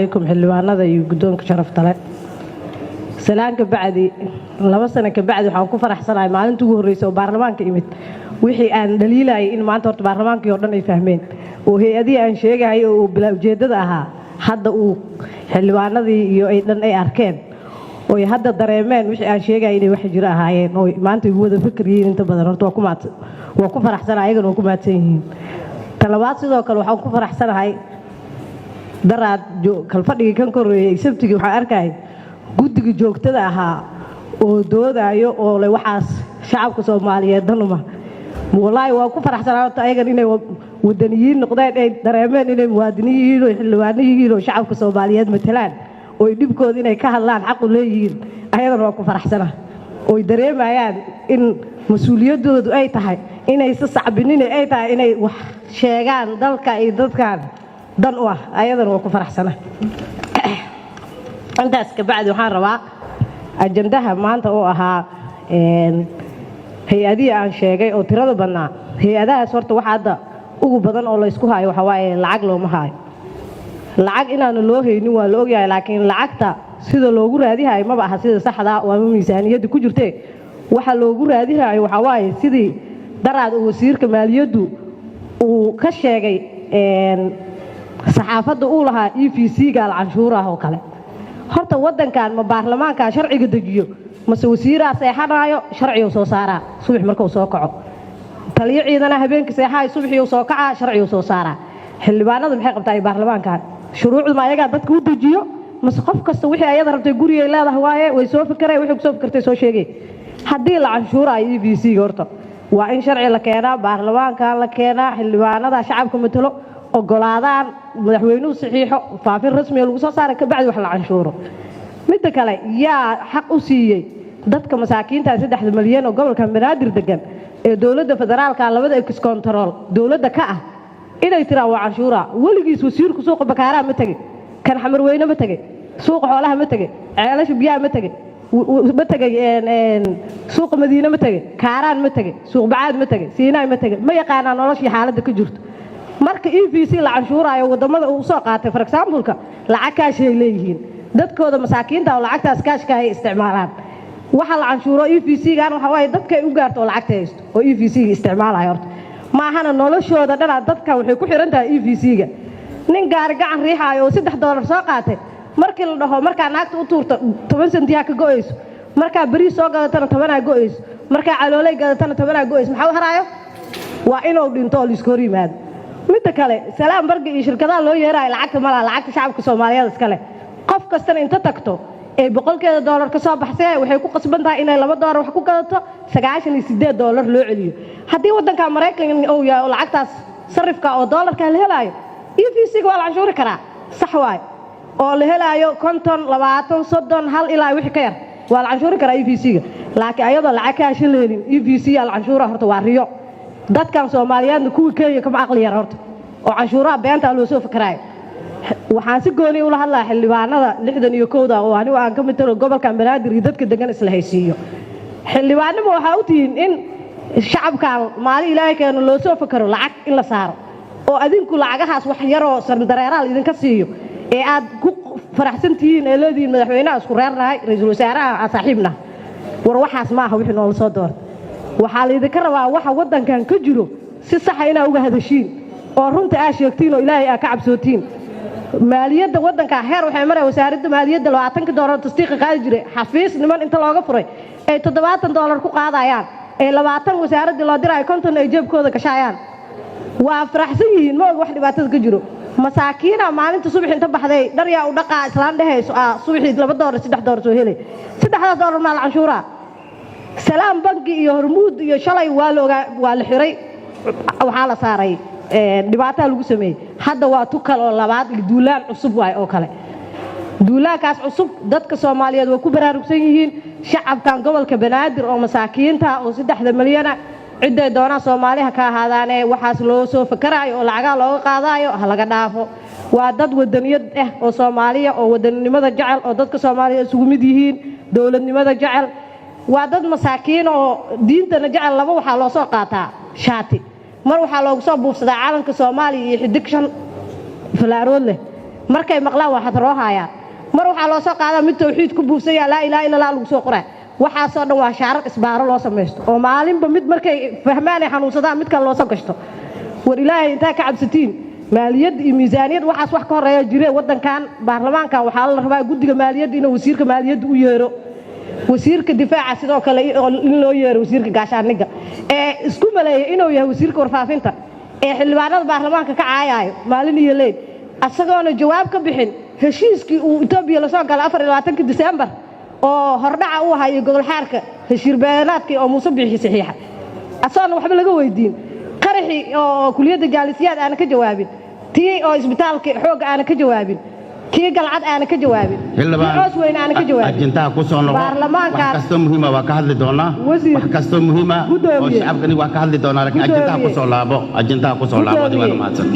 عليكم حلوانada iyo gudoonka sharafta leh salaanka bacdi 2 sano ka bacdi waxaan ku faraxsanahay maalintii ugu horeysay oo baarlamaanka imid wixii aan dhaliilay in maanta horta baarlamaanka oo dhan ay fahmeen oo hay'adii aan sheegay oo bila ujeedada ahaa hadda uu xilwaanadii iyo ay dhan ay arkeen oo ay hadda dareemeen wixii aan sheegay inay wax jira ahaayeen oo maanta ugu wada fikiriyeen inta badan horta waa ku faraxsanahay ayagana ku maadsan yihiin talabaad sidoo kale waxaan ku faraxsanahay daraad kalfadhiga kan koreeyay sabtiga waxa arkay guddiga joogtada ahaa oo doodayo oo leh waxaas shacabka Soomaaliyeed danuma wallahi waa ku faraxsanahay ayagan inay wadaniyiin noqdeen ay dareemeen inay muwaadiniin oo xilwaaniyiin oo shacabka Soomaaliyeed matalaan oo dibkooda inay ka hadlaan xaq u leeyihiin ayagan waa ku faraxsanahay oo dareemayaan in mas'uuliyadoodu ay tahay inay si sacbinin ay tahay inay wax sheegaan dalka ay dadkan dan u ah ayadan waa ku faraxsanahay intaas ka bacdi waxaan rabaa ajandaha maanta oo ahaa hay'adii aan sheegay oo tirada badnaa hay'adahaas horta waxa hadda ugu badan oo la isku hayo waxa waaye lacag looma hayo lacag inaan loo haynin waa la ogyahay laakiin lacagta sida loogu raadihay ma aha sida saxda ah oo miisaaniyada ku jirtay waxa loogu raadihay waxa waaye sidii daraad wasiirka maaliyaddu uu ka sheegay saxaafadda uu lahaa EFC gaal canshuuraha oo kale horta wadankan ma baarlamaanka sharciga dejiyo mase wasiiraha seexanayo sharciga soo saara subax markuu soo kaco taliye ciidana habeenkii seexay subaxii soo kaca sharciga soo saara xildhibaanadu maxay qabtaa baarlamaanka shuruucda ma ayaga dadka u dejiyo mase qof kasta wixii ayada rabtay guriga ay leedahay waaye way soo fikiray wixii soo fikirtay soo sheegay hadii la canshuurayo EFC horta waa in sharci la keenaa baarlamaanka la keenaa xildhibaanada shacabka matalo ogolaadaan madaxweynuhu saxiixo faafin rasmi lagu soo saaray ka bacdi wax la canshuuro mid kale yaa xaq u siiyay dadka masaakiinta 3 milyan oo gobolka Banaadir degan ee dawladda federaalka labada ex control dawladda ka ah inay tiraan waa canshuura waligiis wasiirku suuqa bakaara ma tagay kan xamar weyne ma tagay suuqa xoolaha ma tagay ceelasha biyaha ma tagay suuqa Madiina ma tagay kaaraan ma tagay suuq bacaad ma tagay Siinay ma tagay ma yaqaanaan noloshii xaaladda ka jirto marka EFC la canshuurayo wadamada uu soo qaatay for example lacag kaash ay leeyihiin dadkooda masaakiinta oo lacagtaas kaashka ay isticmaalaan waxa la canshuuro EFC gaan waxa way dadka u gaarto lacagta haysto oo EFC isticmaalayo horta ma ahana noloshooda dhan dadka waxay ku xiran tahay EFC-ga nin gaar gacan riixayo oo $3 soo qaatay markii la dhaho marka naagta u tuurto 10 sentiya ka go'ayso marka bariis soo gadatana 10 go'ayso marka caloolay gadatana 10 go'ayso maxaa haraayo waa inuu dhinto oo isku horimaad mid kale salaam barga iyo shirkadaha loo yeeray lacagta ma lacagta shacabka Soomaaliyeed iska leh qof kastana inta tagto ee $100 ka soo baxsay waxay ku qasban tahay inay $2 wax ku gadato $98 loo celiyo hadii wadanka Mareykanka oo yahay lacagtaas sarifka oo dollarka la helayo EFC waa la canshuuri karaa sax waay oo la helayo 50 20 30 hal ilaa wixii ka yar waa la canshuuri karaa EFC-ga laakiin ayadoo lacag ka heshin leelin EFC la canshuura horta waa riyo dadkan Soomaaliyeed ku keenay kama aqli yar horta oo canshuuraha beenta loo soo fikiray waxaan si gooni u la hadlaa xildhibaanada 61 oo anigu aan ka mid tahay gobolka Banaadir iyo dadka degan isla haysiiyo xildhibaanimo waxa uu tiin in shacabka maali ilaahay keeno loo soo fikiro lacag in la saaro oo adinku lacagahaas wax yar oo sardareeraal idinka siiyo ee aad ku faraxsantiin ee leediin madaxweynaha isku reernahay ra'iisul wasaaraha saaxiibna war waxaas ma aha wixii noo soo door waxa la idin ka rabaa waxa wadankan ka jiro si sax ah inaa uga hadashiin oo runta ay sheegtiin oo ilaahay ka cabsootiin maaliyadda wadanka heer waxay maray wasaaradda maaliyadda $20 tasdiiq qaadi jiray xafiis niman inta looga furay ay $70 ku qaadayaan ee 20 wasaaradda loo diray 50 ay jeebkooda gashaayaan waa faraxsan yihiin ma wax dhibaato ka jiro masaakiina maalinta subax inta baxday dhar yaa u dhaqaa islaan dhahayso subaxii $2 $3 soo helay $3 maal canshuura salaam bangi iyo hormuud iyo shalay waa la xiray waxa la saaray dhibaato lagu sameeyay hadda waa tukal oo labaad duulaan cusub waay oo kale duulaankaas cusub dadka Soomaaliyeed way ku baraarugsan yihiin shacabkan gobolka Banaadir oo masaakiinta oo 3 milyan ciday doona Soomaaliya ka ahaadaan waxaas loo soo fikirayo oo lacag looga qaadayo laga dhaafo waa dad wadaniyad ah oo Soomaaliya oo wadanimada jecel oo dadka Soomaaliyeed isugu mid yihiin dawladnimada jecel waa dad masaakiin oo diintana jecel laba waxa loo soo qaataa shaati mar waxa loogu soo buufsadaa caalamka Soomaaliya iyo xidig shan falaarood leh markay maqlaan waxaad roohayaan mar waxaa loo soo qaadaa mid tawxiid ku buufsaya laa ilaaha illa allah lagu soo qoraa waxaasoo dhan waa shaarar isbaaro loo samaysto oo maalinba mid markay fahmaan ay xanuunsadaan mid kale loo soo gashto war ilaahay intaa ka cabsatiin maaliyad iyo miisaaniyad waxaas wax ka horeeya jireen waddankan baarlamaankan waxaa la rabaa guddiga maaliyadda inuu wasiirka maaliyadda u yeero wasiirka difaaca sidoo kale in loo yeero wasiirka gaashaaniga ee isku maleeya inuu yahay wasiirka warfaafinta ee xildhibaanada baarlamaanka ka caayaayo maalin iyo leed asagoona jawaab ka bixin heshiiskii uu Itoobiya la soo galay 24 December oo hordhaca u hayo gobol xaarka heshiir beelaadkii oo Muuse bixi saxiixa asaana waxba laga weydiin qaraxi oo kuliyada jaalisiyaad aan ka jawaabin tii oo isbitaalka xoog aan ka jawaabin kii galcad aan ka jawaabin hoos weyn aan ka jawaabin ajintaha ku soo noqo baarlamaanka kasto muhiim ah waa ka hadli doonaa wax kasto muhiim ah oo shacabkani waa ka hadli doonaa laakiin ajintaha ku soo laabo waa mahadsan